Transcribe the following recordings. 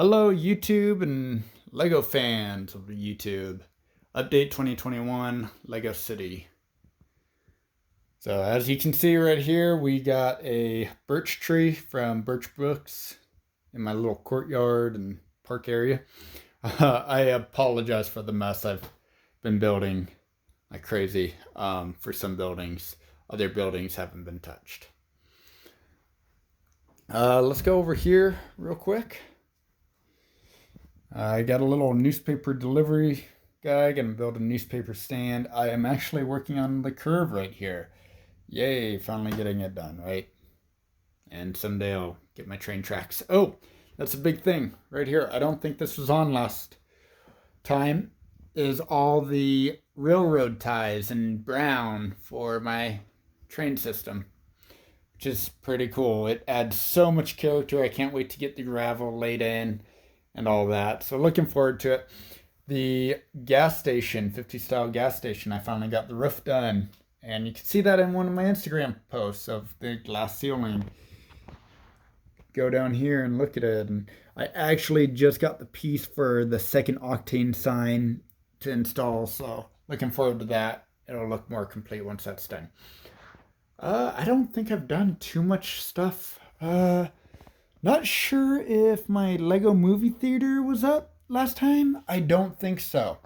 Hello, YouTube and LEGO fans of YouTube. Update 2021 LEGO City. So as you can see right here, we got a birch tree from Birch Books in my little courtyard and park area. I apologize for the mess. I've been building like crazy for some buildings. Other buildings haven't been touched. Let's go over here real quick. I got a little newspaper delivery guy, gonna build a newspaper stand. I am actually working on the curve right here. Yay, finally getting it done, right? And someday I'll get my train tracks. Oh, that's a big thing right here. I don't think this was on last time. Is all the railroad ties in brown for my train system, which is pretty cool. It adds so much character. I can't wait to get the gravel laid in and all that. So looking forward to it. The gas station, 50 style gas station, I finally got the roof done. And you can see that in one of my Instagram posts of the glass ceiling. Go down here and look at it. And I actually just got the piece for the second octane sign to install. So looking forward to that. It'll look more complete once that's done. I don't think I've done too much stuff. Not sure if my Lego movie theater was up last time. I don't think so.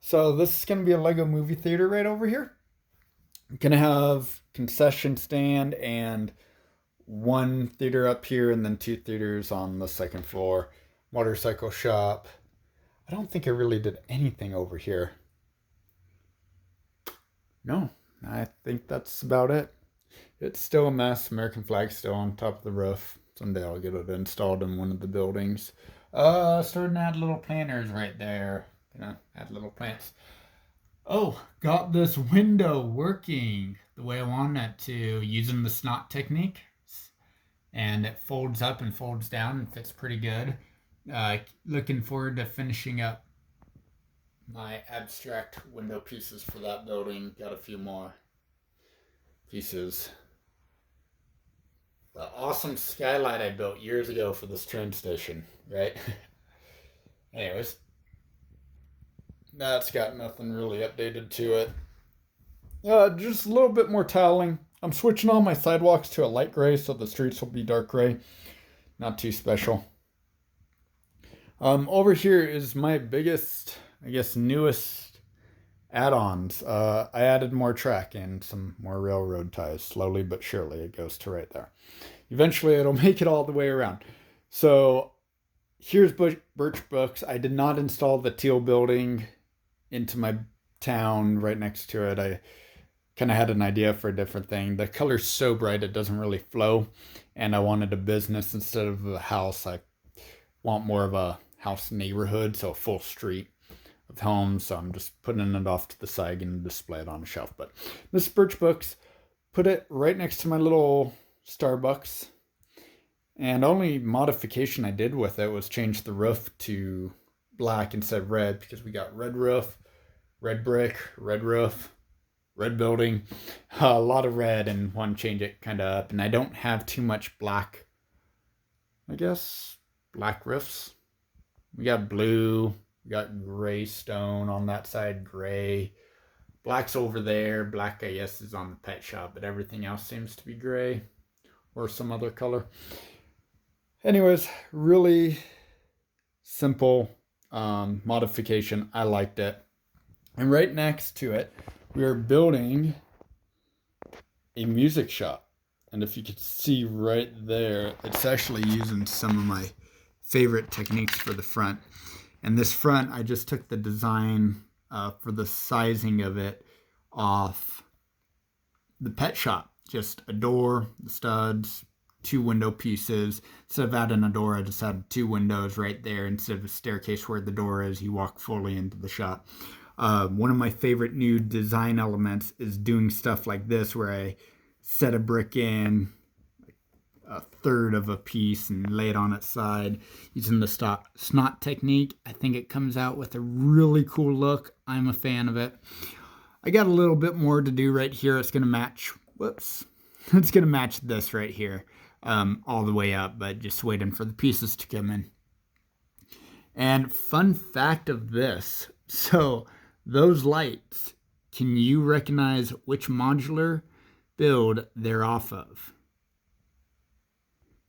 So this is going to be a Lego movie theater right over here. I'm going to have concession stand and one theater up here and then two theaters on the second floor. Motorcycle shop. I don't think I really did anything over here. No, I think that's about it. It's still a mess. American flag still on top of the roof. Someday I'll get it installed in one of the buildings. Starting to add little planters right there. Add little plants. Oh, got this window working the way I want it to, using the snot technique. And it folds up and folds down and fits pretty good. Looking forward to finishing up my abstract window pieces for that building. Got a few more pieces. The awesome skylight I built years ago for this train station, right? Anyways, that's got nothing really updated to it. Just a little bit more tiling. I'm switching all my sidewalks to a light gray so the streets will be dark gray. Not too special. Over here is my biggest, I guess, newest add-ons. I added more track and some more railroad ties. Slowly but surely it goes to right there. Eventually it'll make it all the way around. So here's Birch Books. I did not install the teal building into my town right next to it. I kind of had an idea for a different thing. The color's so bright it doesn't really flow, and I wanted a business instead of a house. I want more of a house neighborhood, so a full street of homes. So I'm just putting it off to the side and display it on a shelf. But this Birch Books, put it right next to my little Starbucks. And only modification I did with it was change the roof to black instead of red, because we got red roof, red brick, red roof, red building, a lot of red, and want to change it kind of up. And I don't have too much black, I guess, black roofs. We got blue, we got gray stone on that side, gray. Black's over there. Black, I guess, is on the pet shop, but everything else seems to be gray or some other color. Anyways, really simple modification. I liked it. And right next to it, we are building a music shop. And if you could see right there, it's actually using some of my favorite techniques for the front. And this front, I just took the design for the sizing of it off the pet shop. Just a door, the studs, two window pieces. Instead of adding a door, I just added two windows right there instead of a staircase where the door is. You walk fully into the shop. One of my favorite new design elements is doing stuff like this, where I set a brick in a third of a piece and lay it on its side using the snot technique. I think it comes out with a really cool look. I'm a fan of it. I got a little bit more to do right here. It's going to match, it's going to match this right here all the way up, but just waiting for the pieces to come in. And fun fact of this, so those lights, can you recognize which modular build they're off of?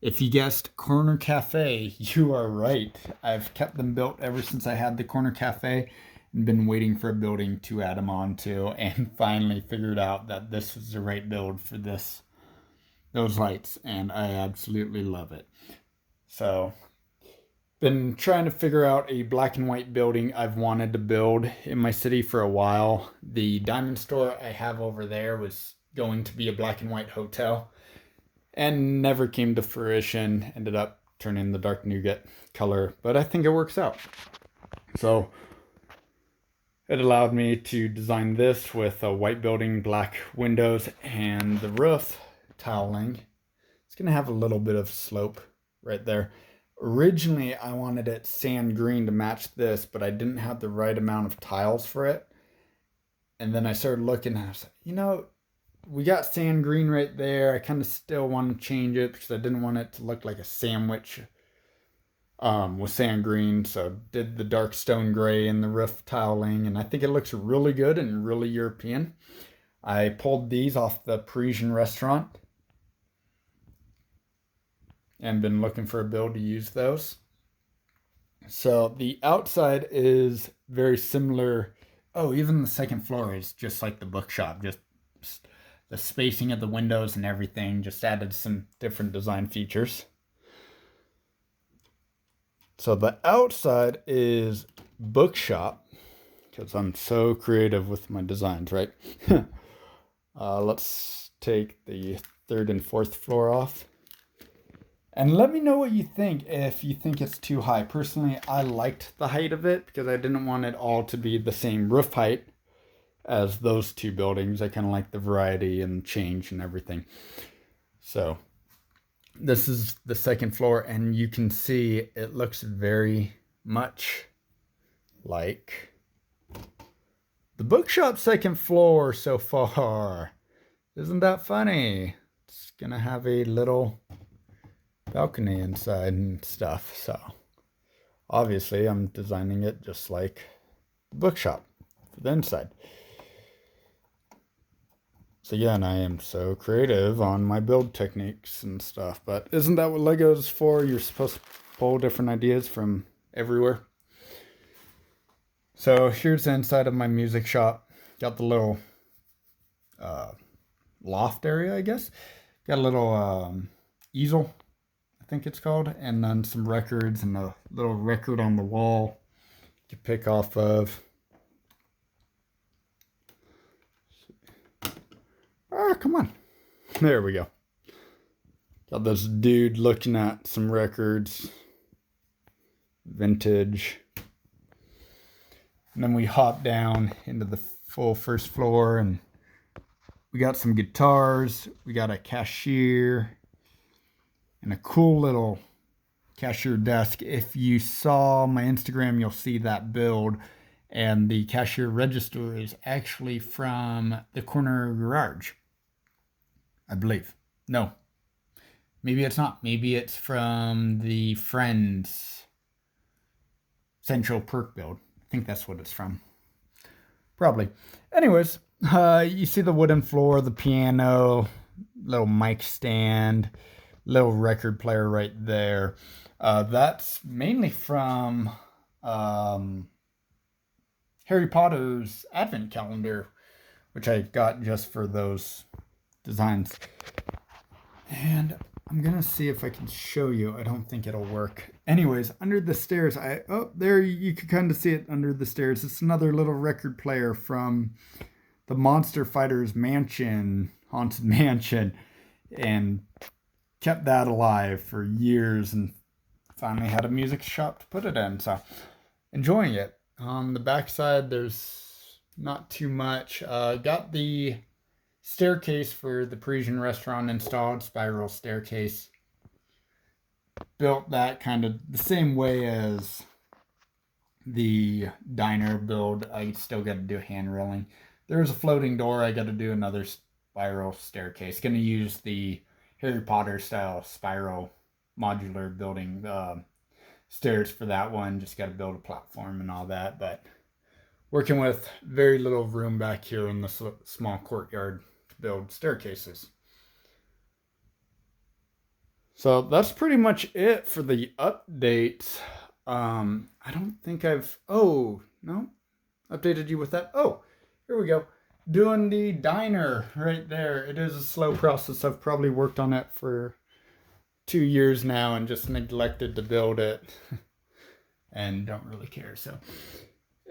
If you guessed Corner Cafe, you are right. I've kept them built ever since I had the Corner Cafe and been waiting for a building to add them onto, and finally figured out that this was the right build for those lights, and I absolutely love it. So, been trying to figure out a black and white building I've wanted to build in my city for a while. The diamond store I have over there was going to be a black and white hotel and never came to fruition. Ended up turning the dark nougat color, but I think it works out. So it allowed me to design this with a white building, black windows, and the roof tiling. It's gonna have a little bit of slope right there. Originally, I wanted it sand green to match this, but I didn't have the right amount of tiles for it. And then I started looking and I was like, we got sand green right there. I kind of still want to change it because I didn't want it to look like a sandwich with sand green. So did the dark stone gray and the roof tiling, and I think it looks really good and really European. I pulled these off the Parisian restaurant and been looking for a build to use those. So the outside is very similar. Oh, even the second floor is just like the bookshop, just the spacing of the windows and everything, just added some different design features. So the outside is bookshop, because I'm so creative with my designs, right? Let's take the third and fourth floor off. And let me know what you think, if you think it's too high. Personally, I liked the height of it because I didn't want it all to be the same roof height as those two buildings. I kind of like the variety and change and everything. So this is the second floor, and you can see it looks very much like the bookshop second floor so far. Isn't that funny? It's gonna have a little balcony inside and stuff. So obviously I'm designing it just like the bookshop for the inside. So yeah, and I am so creative on my build techniques and stuff. But isn't that what Lego's for? You're supposed to pull different ideas from everywhere. So here's the inside of my music shop. Got the little loft area, I guess. Got a little easel, I think it's called, and then some records and a little record on the wall you pick off of. Come on. There we go. Got this dude looking at some records, vintage. And then we hop down into the full first floor, and we got some guitars. We got a cashier and a cool little cashier desk. If you saw my Instagram, you'll see that build. And the cashier register is actually from the corner garage, I believe. No, maybe it's not. Maybe it's from the Friends Central Perk build. I think that's what it's from. Probably. Anyways, you see the wooden floor, the piano, little mic stand, little record player right there. That's mainly from Harry Potter's advent calendar, which I got just for those designs. And I'm gonna see if I can show you. I don't think it'll work. Anyways, under the stairs, there you can kind of see it under the stairs. It's another little record player from the Monster Fighters Mansion, Haunted Mansion, and kept that alive for years, and finally had a music shop to put it in. So enjoying it. On the backside, there's not too much. Got the staircase for the Parisian restaurant installed, spiral staircase. Built that kind of the same way as the diner build. I still got to do hand railing. There's a floating door. I got to do another spiral staircase. Going to use the Harry Potter style spiral modular building stairs for that one. Just got to build a platform and all that. But working with very little room back here in the small courtyard to build staircases. So that's pretty much it for the updates. I don't think oh, no, updated you with that. Oh, here we go. Doing the diner right there. It is a slow process. I've probably worked on it for 2 years now and just neglected to build it and don't really care. So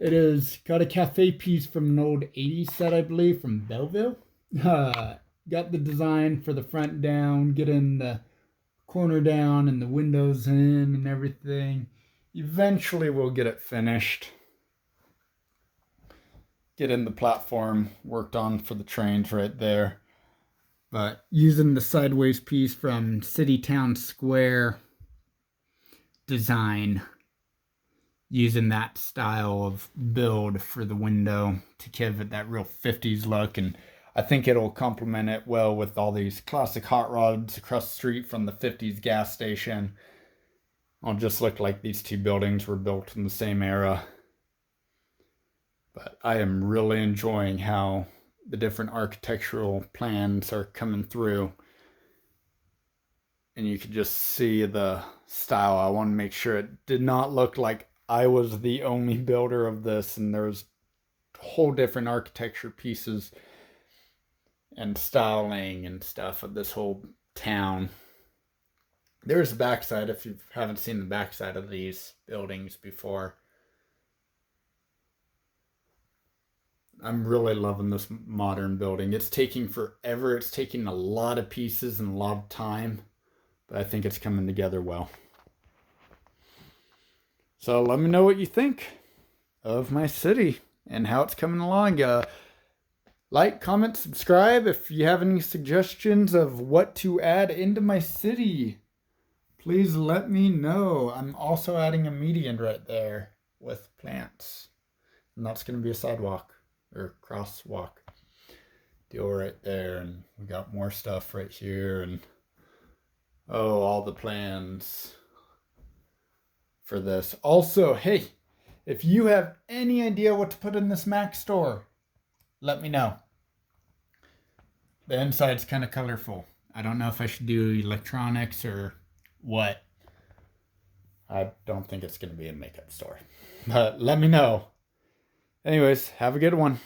it is got a cafe piece from an old 80s set, I believe, from Belleville. Got the design for the front down, getting the corner down and the windows in and everything. Eventually we'll get it finished. Get in the platform worked on for the trains right there. But using the sideways piece from City Town Square design, using that style of build for the window to give it that real 50s look. And I think it'll complement it well with all these classic hot rods across the street from the 50s gas station. It'll just look like these two buildings were built in the same era. But I am really enjoying how the different architectural plans are coming through. And you can just see the style. I want to make sure it did not look like I was the only builder of this and there's whole different architecture pieces and styling and stuff of this whole town. There's the backside if you haven't seen the backside of these buildings before. I'm really loving this modern building. It's taking forever. It's taking a lot of pieces and a lot of time, but I think it's coming together well. So let me know what you think of my city and how it's coming along. Like, comment, subscribe. If you have any suggestions of what to add into my city, please let me know. I'm also adding a median right there with plants. And that's going to be a sidewalk or crosswalk deal right there. And we got more stuff right here. And oh, all the plans for this. Also, hey, if you have any idea what to put in this Mac store, let me know. The inside's kind of colorful. I don't know if I should do electronics or what. I don't think it's going to be a makeup store. But let me know. Anyways, have a good one.